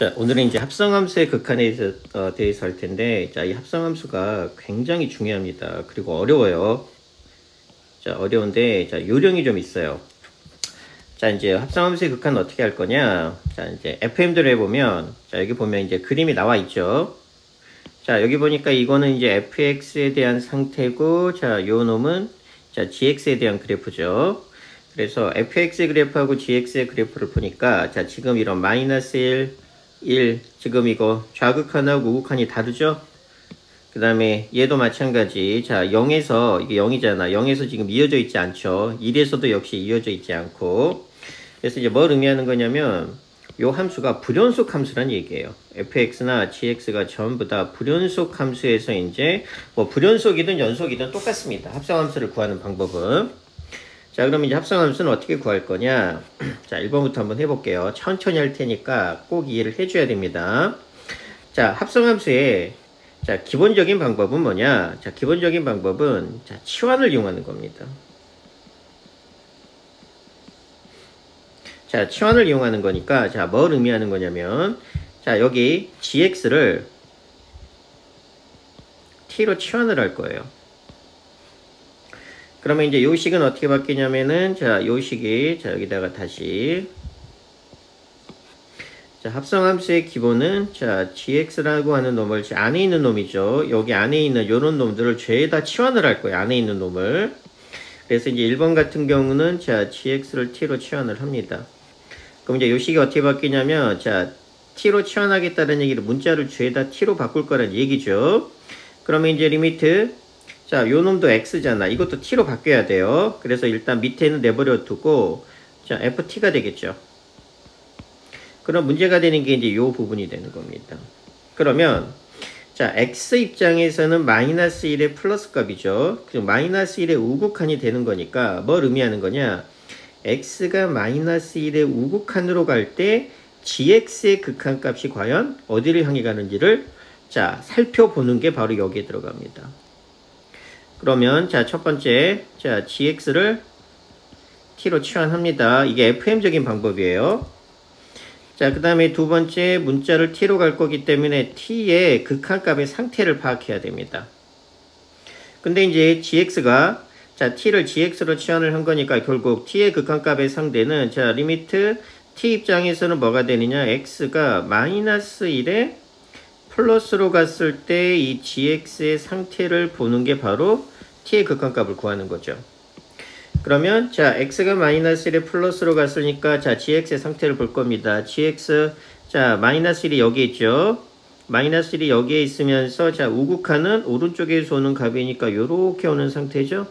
자, 오늘은 이제 합성함수의 극한에 대해서 할 텐데, 자, 이 합성함수가 굉장히 중요합니다. 그리고 어려워요. 자, 어려운데, 자, 요령이 좀 있어요. 자, 이제 합성함수의 극한은 어떻게 할 거냐? 자, 이제 FM대로 해보면, 자, 여기 보면 이제 그림이 나와 있죠. 자, 여기 보니까 이거는 이제 fx에 대한 상태고, 자, 요 놈은, 자, gx에 대한 그래프죠. 그래서 fx의 그래프하고 gx의 그래프를 보니까, 자, 지금 이런 마이너스 1, 지금 이거 좌극한하고 우극한이 다르죠? 그 다음에 얘도 마찬가지. 자, 0에서, 이게 0이잖아. 0에서 지금 이어져 있지 않죠? 1에서도 역시 이어져 있지 않고. 그래서 이제 뭘 의미하는 거냐면, 요 함수가 불연속 함수란 얘기예요. fx나 gx가 전부 다 불연속 함수에서 이제, 뭐 불연속이든 연속이든 똑같습니다. 합성함수를 구하는 방법은. 자, 그럼 이제 합성함수는 어떻게 구할 거냐? 자, 1번부터 한번 해볼게요. 천천히 할 테니까 꼭 이해를 해줘야 됩니다. 자, 합성함수의 자, 기본적인 방법은 뭐냐? 자, 기본적인 방법은 자, 치환을 이용하는 겁니다. 자, 치환을 이용하는 거니까 자, 뭘 의미하는 거냐면 자, 여기 gx를 t로 치환을 할 거예요. 그러면 이제 요 식은 어떻게 바뀌냐면은, 자, 요 식이, 자, 여기다가 다시. 자, 합성함수의 기본은, 자, gx라고 하는 놈을, 안에 있는 놈이죠. 여기 안에 있는 요런 놈들을 죄에다 치환을 할 거예요. 안에 있는 놈을. 그래서 이제 1번 같은 경우는, 자, gx를 t로 치환을 합니다. 그럼 이제 요 식이 어떻게 바뀌냐면, 자, t로 치환하겠다는 얘기를 문자를 죄에다 t로 바꿀 거란 얘기죠. 그러면 이제 리미트, 자, 요 놈도 x잖아. 이것도 t로 바뀌어야 돼요. 그래서 일단 밑에는 내버려 두고, 자, ft가 되겠죠. 그럼 문제가 되는 게 이제 요 부분이 되는 겁니다. 그러면, 자, x 입장에서는 마이너스 1의 플러스 값이죠. 그리고 마이너스 1의 우극한이 되는 거니까, 뭘 의미하는 거냐? x가 마이너스 1의 우극한으로 갈 때, gx의 극한값이 과연 어디를 향해 가는지를, 자, 살펴보는 게 바로 여기에 들어갑니다. 그러면 자, 첫 번째, 자, gx를 t로 치환합니다. 이게 fm적인 방법이에요. 자, 그 다음에 두 번째, 문자를 t로 갈 거기 때문에 t의 극한값의 상태를 파악해야 됩니다. 근데 이제 gx가, 자, t를 gx로 치환을 한 거니까 결국 t의 극한값의 상대는, 자, 리미트 t 입장에서는 뭐가 되느냐? x가 마이너스 1에 플러스로 갔을 때 이 gx의 상태를 보는 게 바로 t의 극한값을 구하는 거죠. 그러면 자, x가 마이너스 1에 플러스로 갔으니까 자, gx의 상태를 볼 겁니다. gx, 자, 마이너스 1이 여기 있죠. 마이너스 1이 여기에 있으면서 자, 우극한은 오른쪽에서 오는 값이니까 요렇게 오는 상태죠.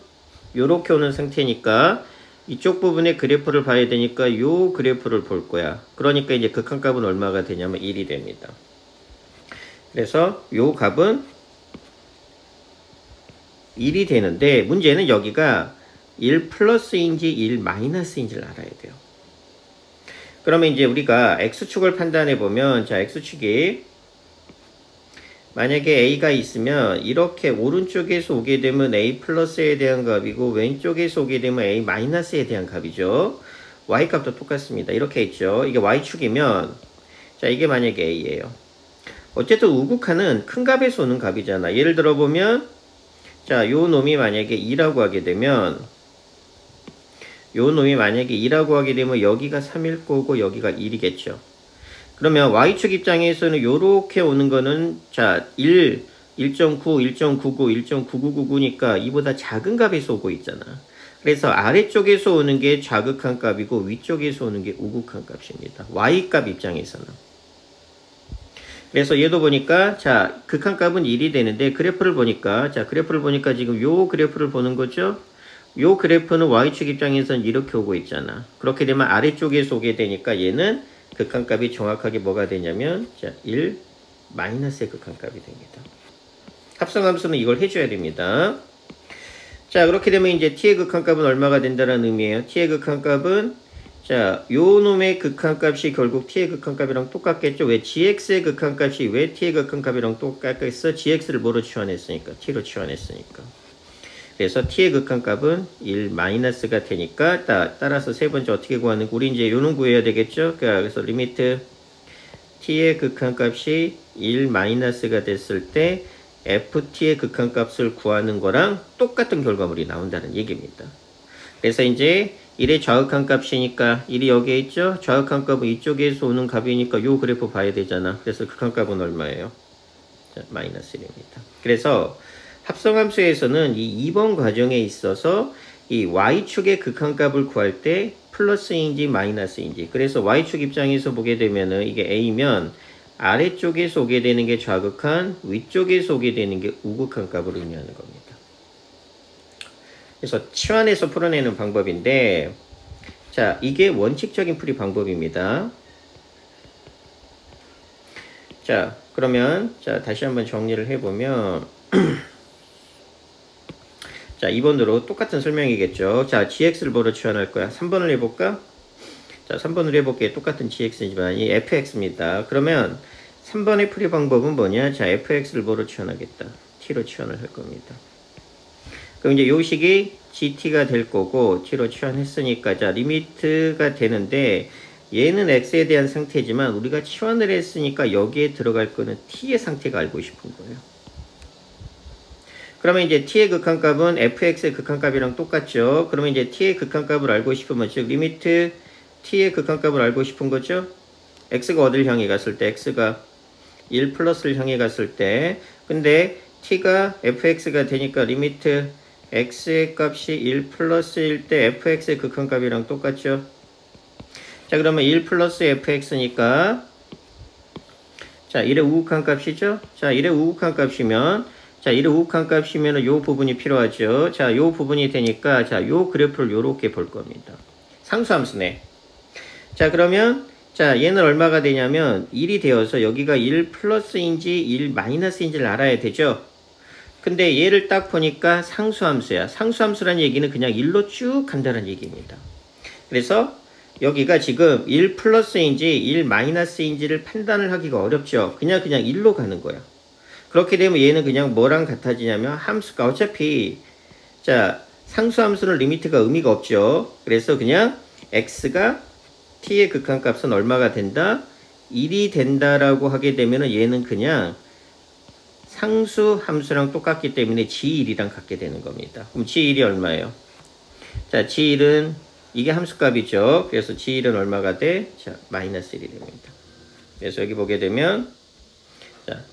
요렇게 오는 상태니까 이쪽 부분의 그래프를 봐야 되니까 요 그래프를 볼 거야. 그러니까 이제 극한값은 얼마가 되냐면 1이 됩니다. 그래서 요 값은 1이 되는데 문제는 여기가 1 플러스인지 1 마이너스인지를 알아야 돼요. 그러면 이제 우리가 x축을 판단해 보면 자, x축이 만약에 a가 있으면 이렇게 오른쪽에서 오게 되면 a 플러스에 대한 값이고 왼쪽에서 오게 되면 a 마이너스에 대한 값이죠. y값도 똑같습니다. 이렇게 있죠. 이게 y축이면 자, 이게 만약에 a예요. 어쨌든 우극한은 큰 값에서 오는 값이잖아. 예를 들어 보면 자, 요 놈이 만약에 2라고 하게 되면 요 놈이 만약에 2라고 하게 되면 여기가 3일 거고 여기가 1이겠죠. 그러면 y축 입장에서는 요렇게 오는 거는 자, 1, 1.9, 1.99, 1.9999니까 이보다 작은 값에서 오고 있잖아. 그래서 아래쪽에서 오는 게 좌극한 값이고 위쪽에서 오는 게 우극한 값입니다. y값 입장에서는. 그래서 얘도 보니까 자, 극한값은 1이 되는데 그래프를 보니까 자, 그래프를 보니까 지금 요 그래프를 보는 거죠. 요 그래프는 y축 입장에서는 이렇게 오고 있잖아. 그렇게 되면 아래쪽에서 오게 되니까 얘는 극한값이 정확하게 뭐가 되냐면 자, 1 마이너스의 극한값이 됩니다. 합성함수는 이걸 해줘야 됩니다. 자, 그렇게 되면 이제 t의 극한값은 얼마가 된다는 의미예요. t의 극한값은 자, 요 놈의 극한값이 결국 t의 극한값이랑 똑같겠죠. 왜 gx의 극한값이 왜 t의 극한값이랑 똑같겠어? gx를 뭐로 치환했으니까, t로 치환했으니까. 그래서 t의 극한값은 1 마이너스가 되니까 따라서 세 번째 어떻게 구하는 거? 우리 이제 요놈 구해야 되겠죠. 그래서 리미트 t의 극한값이 1 마이너스가 됐을 때 ft의 극한값을 구하는 거랑 똑같은 결과물이 나온다는 얘기입니다. 그래서 이제 1의 좌극한 값이니까 1이 여기에 있죠? 좌극한 값은 이쪽에서 오는 값이니까 요 그래프 봐야 되잖아. 그래서 극한값은 얼마예요? 자, 마이너스 1입니다. 그래서 합성함수에서는 이 2번 과정에 있어서 이 y축의 극한값을 구할 때 플러스인지 마이너스인지, 그래서 y축 입장에서 보게 되면은 이게 a면 아래쪽에서 오게 되는 게 좌극한, 위쪽에서 오게 되는 게 우극한 값을 의미하는 겁니다. 그래서 치환해서 풀어내는 방법인데, 자, 이게 원칙적인 풀이 방법입니다. 자, 그러면 자 다시 한번 정리를 해보면 자, 2번으로 똑같은 설명이겠죠. 자, gx를 뭐로 치환할 거야? 3번을 해볼까? 자, 3번을 해볼게. 똑같은 gx지만 이 fx입니다. 그러면 3번의 풀이 방법은 뭐냐? 자, fx를 뭐로 치환하겠다? t로 치환을 할 겁니다. 그럼 이제 요 식이 gt가 될 거고 t로 치환했으니까 자, 리미트가 되는데 얘는 x에 대한 상태지만 우리가 치환을 했으니까 여기에 들어갈 거는 t의 상태가 알고 싶은 거예요. 그러면 이제 t의 극한값은 fx의 극한값이랑 똑같죠. 그러면 이제 t의 극한값을 알고 싶으면 즉 리미트 t의 극한값을 알고 싶은 거죠. x가 어딜 향해 갔을 때 x가 1 플러스를 향해 갔을 때, 근데 t가 fx가 되니까 리미트 x의 값이 1 플러스일 때 fx의 극한값이랑 똑같죠. 자, 그러면 1 플러스 fx니까 자, 1의 우극한 값이죠. 자, 1의 우극한 값이면 자, 1의 우극한 값이면 요 부분이 필요하죠. 자, 요 부분이 되니까 자, 요 그래프를 요렇게 볼 겁니다. 상수함수네. 자, 그러면 자, 얘는 얼마가 되냐면 1이 되어서 여기가 1 플러스인지 1 마이너스인지를 알아야 되죠. 근데 얘를 딱 보니까 상수함수야. 상수함수란 얘기는 그냥 1로 쭉 간다는 얘기입니다. 그래서 여기가 지금 1 플러스인지 1 마이너스인지를 판단을 하기가 어렵죠. 그냥 1로 가는 거야. 그렇게 되면 얘는 그냥 뭐랑 같아지냐면 함수가 어차피 자, 상수함수는 리미트가 의미가 없죠. 그래서 그냥 x가 t의 극한값은 얼마가 된다? 1이 된다라고 하게 되면 얘는 그냥 상수함수랑 똑같기 때문에 g1이랑 같게 되는 겁니다. 그럼 g1이 얼마예요? 자, g1은 이게 함수값이죠. 그래서 g1은 얼마가 돼? 자, 마이너스 1이 됩니다. 그래서 여기 보게 되면 자,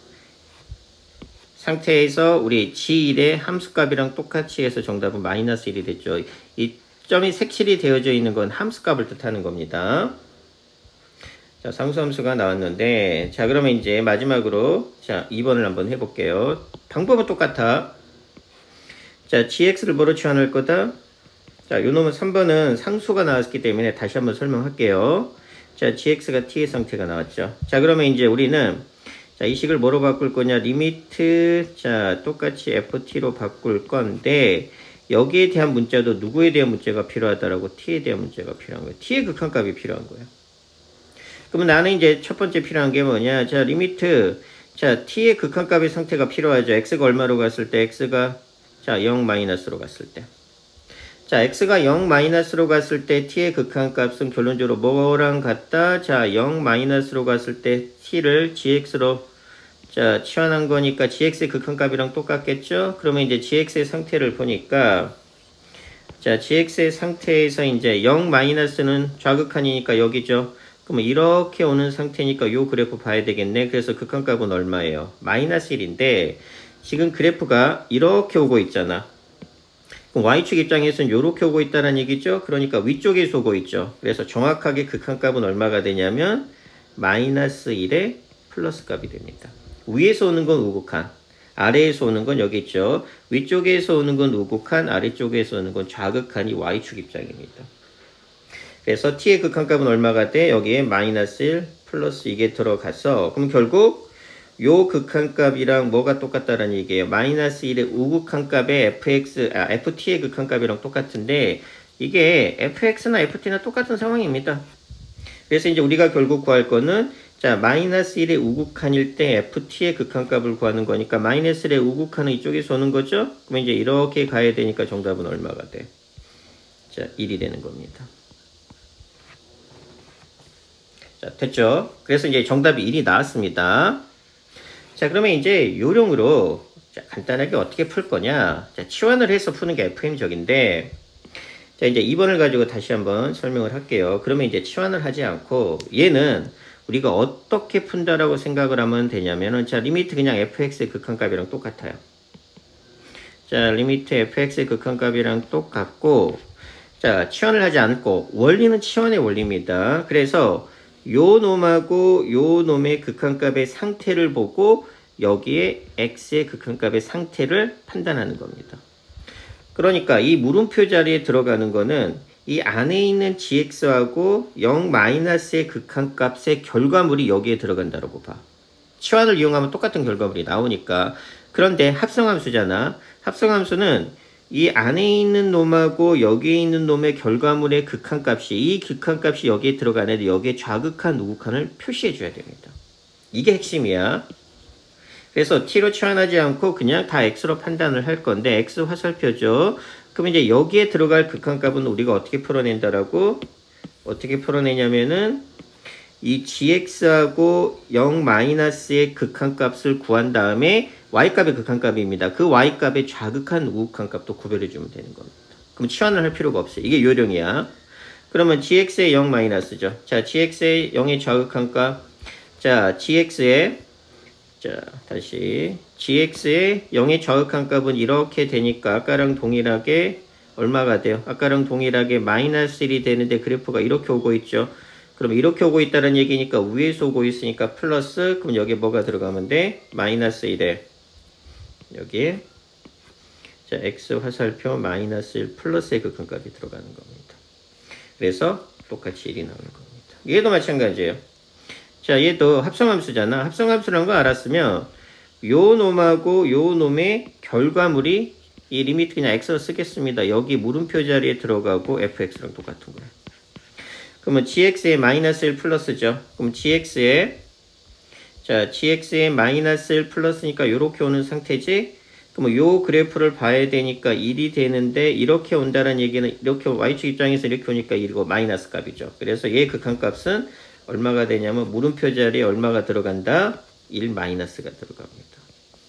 상태에서 우리 g1의 함수값이랑 똑같이 해서 정답은 마이너스 1이 됐죠. 이 점이 색칠이 되어져 있는 건 함수값을 뜻하는 겁니다. 자, 상수함수가 나왔는데 자, 그러면 이제 마지막으로 자, 2번을 한번 해볼게요. 방법은 똑같아. 자, gx를 뭐로 치환할 거다? 자, 요 놈은 3번은 상수가 나왔기 때문에 다시 한번 설명할게요. 자, gx가 t의 상태가 나왔죠. 자, 그러면 이제 우리는 자, 이 식을 뭐로 바꿀 거냐? 리미트 자, 똑같이 ft로 바꿀 건데 여기에 대한 문자도 누구에 대한 문자가 필요하다라고 t에 대한 문자가 필요한 거예요. t의 극한값이 필요한 거예요. 그러면 나는 이제 첫 번째 필요한 게 뭐냐? 자, 리미트 자, t의 극한값의 상태가 필요하죠. x가 얼마로 갔을 때? x가 자, 0 마이너스로 갔을 때. 자, x가 0 마이너스로 갔을 때 t의 극한값은 결론적으로 뭐랑 같다? 자, 0 마이너스로 갔을 때 t를 gx로 자, 치환한 거니까 gx의 극한값이랑 똑같겠죠? 그러면 이제 gx의 상태를 보니까 자, gx의 상태에서 이제 0 마이너스는 좌극한이니까 여기죠. 그러면 이렇게 오는 상태니까 요 그래프 봐야 되겠네. 그래서 극한값은 얼마예요? 마이너스 1인데 지금 그래프가 이렇게 오고 있잖아. 그럼 y축 입장에서는 이렇게 오고 있다는 얘기죠. 그러니까 위쪽에서 오고 있죠. 그래서 정확하게 극한값은 얼마가 되냐면 마이너스 1의 플러스 값이 됩니다. 위에서 오는 건 우극한, 아래에서 오는 건 여기 있죠. 위쪽에서 오는 건 우극한, 아래쪽에서 오는 건 좌극한이 y축 입장입니다. 그래서 t의 극한값은 얼마가 돼? 여기에 마이너스 1 플러스 이게 들어가서 그럼 결국 요 극한값이랑 뭐가 똑같다는 얘기예요. 마이너스 1의 우극한값의 ft의 극한값이랑 똑같은데 이게 fx나 ft나 똑같은 상황입니다. 그래서 이제 우리가 결국 구할 거는 자, 마이너스 1의 우극한일 때 ft의 극한값을 구하는 거니까 마이너스 1의 우극한은 이쪽에서 오는 거죠. 그러면 이제 이렇게 가야 되니까 정답은 얼마가 돼? 자, 1이 되는 겁니다. 자, 됐죠? 그래서 이제 정답이 1이 나왔습니다. 자, 그러면 이제 요령으로 자, 간단하게 어떻게 풀 거냐. 자, 치환을 해서 푸는 게 FM적인데, 자, 이제 2번을 가지고 다시 한번 설명을 할게요. 그러면 이제 치환을 하지 않고, 얘는 우리가 어떻게 푼다라고 생각을 하면 되냐면은, 자, 리미트 그냥 fx의 극한값이랑 똑같아요. 자, 리미트 fx의 극한값이랑 똑같고, 자, 치환을 하지 않고, 원리는 치환의 원리입니다. 그래서, 요 놈하고 요 놈의 극한값의 상태를 보고, 여기에 x의 극한값의 상태를 판단하는 겁니다. 그러니까 이 물음표 자리에 들어가는 거는 이 안에 있는 gx하고 0-의 극한값의 결과물이 여기에 들어간다고 봐. 치환을 이용하면 똑같은 결과물이 나오니까. 그런데 합성함수잖아. 합성함수는 이 안에 있는 놈하고 여기에 있는 놈의 결과물의 극한값이, 이 극한값이 여기에 들어가는데 여기에 좌극한 우극한을 표시해 줘야 됩니다. 이게 핵심이야. 그래서 t로 치환하지 않고 그냥 다 x로 판단을 할 건데, x 화살표죠. 그럼 이제 여기에 들어갈 극한값은 우리가 어떻게 풀어낸다라고? 어떻게 풀어내냐면은 이 gx하고 0-의 극한값을 구한 다음에 y값의 극한값입니다. 그 y값의 좌극한 우극한 값도 구별해 주면 되는 겁니다. 그럼 치환을 할 필요가 없어요. 이게 요령이야. 그러면 gx의 0-죠. 자, gx의 0의 좌극한 값. 자, gx의 자, 다시 gx의 0의 좌극한 값은 이렇게 되니까 아까랑 동일하게 얼마가 돼요? 아까랑 동일하게 -1이 되는데 그래프가 이렇게 오고 있죠. 그럼 이렇게 오고 있다는 얘기니까 위에서 오고 있으니까 플러스, 그럼 여기에 뭐가 들어가면 돼? -1에 여기에 자, x 화살표 -1 플러스의 극한값이 들어가는 겁니다. 그래서 똑같이 1이 나오는 겁니다. 얘도 마찬가지예요. 자, 얘도 합성함수잖아. 합성함수라는 거 알았으면 요 놈하고 요 놈의 결과물이 이 리미트 그냥 x로 쓰겠습니다. 여기 물음표 자리에 들어가고 fx랑 똑같은 거예요. 그러면 gx의 -1 플러스죠. 그럼 gx의 -1 플러스니까 요렇게 오는 상태지. 그럼 요 그래프를 봐야 되니까 1이 되는데 이렇게 온다는 얘기는 이렇게 y축 입장에서 이렇게 오니까 1이고 마이너스 값이죠. 그래서 얘 극한값은 얼마가 되냐면 물음표 자리에 얼마가 들어간다? 1 마이너스가 들어갑니다.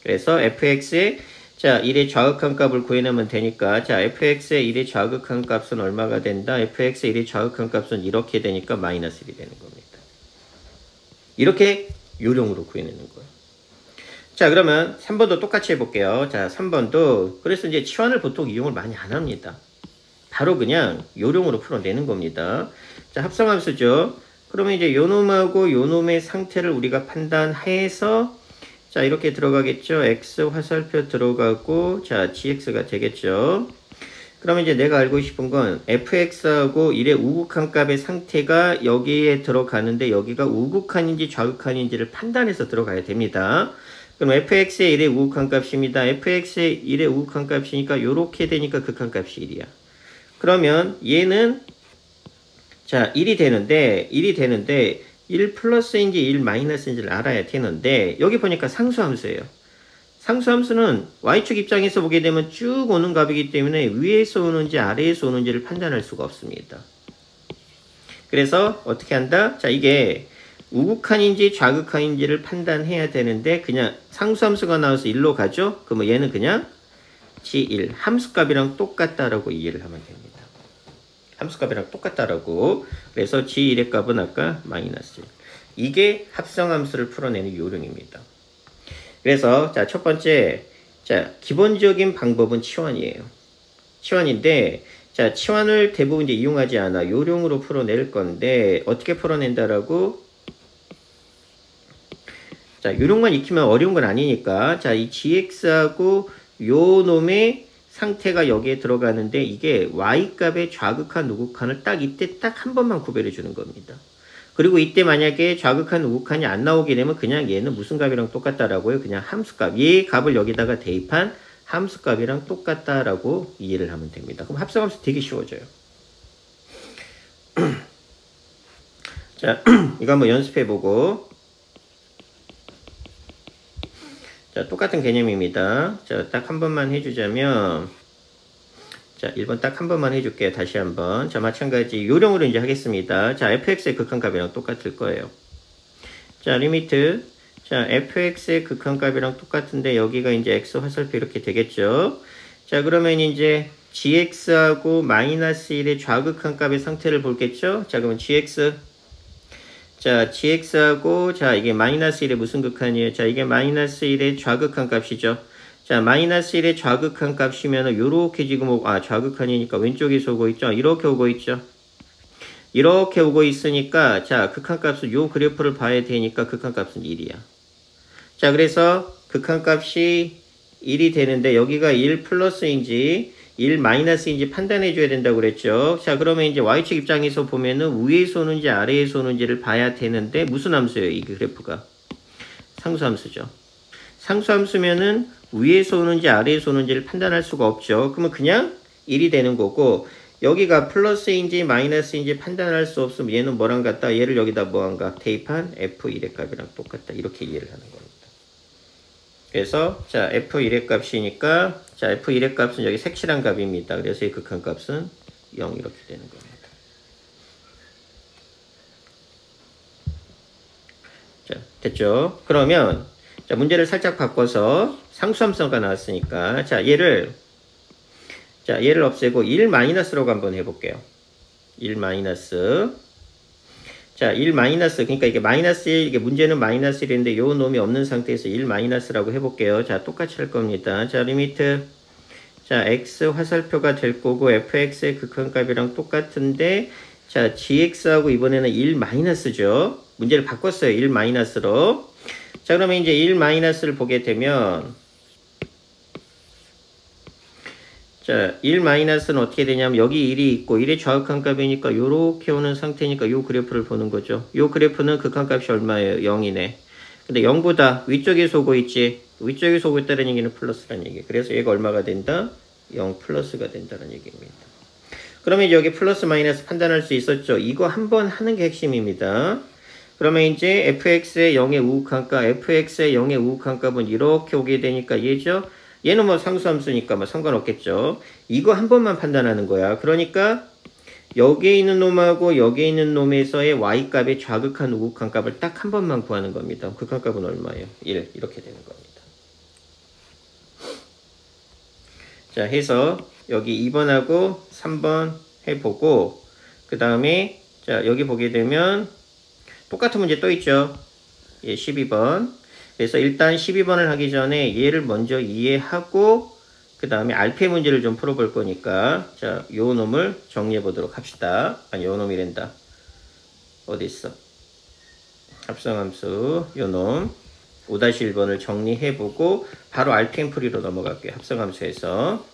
그래서 fx의 자, 1의 좌극한 값을 구해내면 되니까, 자, fx의 1의 좌극한 값은 얼마가 된다? fx의 1의 좌극한 값은 이렇게 되니까 마이너스 1이 되는 겁니다. 이렇게 요령으로 구해내는 거예요. 자, 그러면 3번도 똑같이 해볼게요. 자, 3번도 그래서 이제 치환을 보통 이용을 많이 안 합니다. 바로 그냥 요령으로 풀어내는 겁니다. 자, 합성함수죠. 그러면 이제 요 놈하고 요 놈의 상태를 우리가 판단해서 자, 이렇게 들어가겠죠. x 화살표 들어가고, 자, gx가 되겠죠. 그러면 이제 내가 알고 싶은 건 fx하고 1의 우극한 값의 상태가 여기에 들어가는데 여기가 우극한인지 좌극한인지를 판단해서 들어가야 됩니다. 그럼 fx의 1의 우극한 값입니다. fx의 1의 우극한 값이니까 요렇게 되니까 극한 값이 1이야. 그러면 얘는 자, 1이 되는데 1 플러스인지 1 마이너스인지를 알아야 되는데 여기 보니까 상수함수예요. 상수함수는 y축 입장에서 보게 되면 쭉 오는 값이기 때문에 위에서 오는지 아래에서 오는지를 판단할 수가 없습니다. 그래서 어떻게 한다? 자, 이게 우극한인지 좌극한인지를 판단해야 되는데 그냥 상수함수가 나와서 1로 가죠? 그러면 얘는 그냥 g1 함수값이랑 똑같다라고 이해를 하면 됩니다. 함수값이랑 똑같다라고. 그래서 g1의 값은 아까 마이너스 1. 이게 합성함수를 풀어내는 요령입니다. 그래서 자, 첫 번째, 자, 기본적인 방법은 치환이에요. 치환인데, 자, 치환을 대부분 이제 이용하지 않아. 요령으로 풀어낼 건데 어떻게 풀어낸다라고? 자, 요령만 익히면 어려운 건 아니니까. 자, 이 gx하고 요 놈의 상태가 여기에 들어가는데 이게 y값의 좌극한 우극한을 딱 이때 딱 한 번만 구별해 주는 겁니다. 그리고 이때 만약에 좌극한 우극한이 안 나오게 되면 그냥 얘는 무슨 값이랑 똑같다라고요? 그냥 함수값. 얘 값을 여기다가 대입한 함수값이랑 똑같다라고 이해를 하면 됩니다. 그럼 합성함수 되게 쉬워져요. 자, 이거 한번 연습해보고. 자, 똑같은 개념입니다. 자, 딱 한 번만 해주자면, 자, 1번 딱 한 번만 해줄게요. 다시 한번. 자, 마찬가지 요령으로 이제 하겠습니다. 자, fx의 극한값이랑 똑같을 거예요. 자, 리미트. 자, fx의 극한값이랑 똑같은데 여기가 이제 x 화살표 이렇게 되겠죠. 자, 그러면 이제 gx하고 마이너스 1의 좌극한값의 상태를 보겠죠. 자, 그러면 gx. 자, gx하고 자, 이게 마이너스 1의 무슨 극한이에요? 자, 이게 마이너스 1의 좌극한값이죠. 자, 마이너스 1의 좌극한값이면은 요렇게 지금 좌극한이니까 왼쪽에서 오고 있죠. 이렇게 오고 있죠. 이렇게 오고 있으니까 자, 극한값은 요 그래프를 봐야 되니까 극한값은 1이야. 자, 그래서 극한값이 1이 되는데 여기가 1 플러스인지 1 마이너스인지 판단해 줘야 된다고 그랬죠. 자, 그러면 이제 y축 입장에서 보면은 위에서 오는지 아래에서 오는지를 봐야 되는데 무슨 함수예요? 이 그래프가 상수함수죠. 상수함수면은 위에서 오는지 아래에서 오는지를 판단할 수가 없죠. 그러면 그냥 1이 되는 거고 여기가 플러스인지 마이너스인지 판단할 수 없으면 얘는 뭐랑 같다? 얘를 여기다 뭐한가? 대입한 f1의 값이랑 똑같다. 이렇게 이해를 하는 겁니다. 그래서 자, f1의 값이니까 자, f1의 값은 여기 색칠한 값입니다. 그래서 이 극한값은 0 이렇게 되는 겁니다. 자, 됐죠? 그러면 자, 문제를 살짝 바꿔서 상수함수가 나왔으니까 자, 얘를 없애고 1 마이너스라고 한번 해볼게요. 1 마이너스. 자, 1 마이너스. 그러니까 이게 마이너스 1, 이게 문제는 마이너스 1인데 요 놈이 없는 상태에서 1 마이너스라고 해볼게요. 자, 똑같이 할 겁니다. 자, 리미트. 자, x 화살표가 될 거고 fx의 극한값이랑 똑같은데 자, gx하고 이번에는 1 마이너스죠. 문제를 바꿨어요. 1 마이너스로. 자, 그러면 이제 1 마이너스를 보게 되면 자, 1 마이너스는 어떻게 되냐면 여기 1이 있고 1의 좌극한값이니까 요렇게 오는 상태니까 요 그래프를 보는 거죠. 요 그래프는 극한값이 얼마예요? 0이네. 근데 0보다 위쪽에서 오고 있지. 위쪽에서 오고 있다는 얘기는 플러스라는 얘기. 그래서 얘가 얼마가 된다? 0 플러스가 된다는 얘기입니다. 그러면 여기 플러스 마이너스 판단할 수 있었죠. 이거 한번 하는 게 핵심입니다. 그러면 이제 fx의 0의 우극한값, fx의 0의 우극한값은 이렇게 오게 되니까 얘죠. 얘는 뭐 상수함수니까 뭐 상관없겠죠. 이거 한 번만 판단하는 거야. 그러니까 여기에 있는 놈하고 여기에 있는 놈에서의 y값의 좌극한 우극한 값을 딱 한 번만 구하는 겁니다. 극한값은 얼마예요? 1 이렇게 되는 겁니다. 자, 해서 여기 2번하고 3번 해보고 그 다음에 자, 여기 보게 되면 똑같은 문제 또 있죠. 예, 12번. 그래서 일단 12번을 하기 전에 얘를 먼저 이해하고 그 다음에 알페 문제를 좀 풀어볼 거니까 자, 요 놈을 정리해 보도록 합시다. 아니, 요 놈이란다. 어디 있어? 합성함수 요 놈 5-1번을 정리해 보고 바로 알펜 풀이로 넘어갈게요. 합성함수에서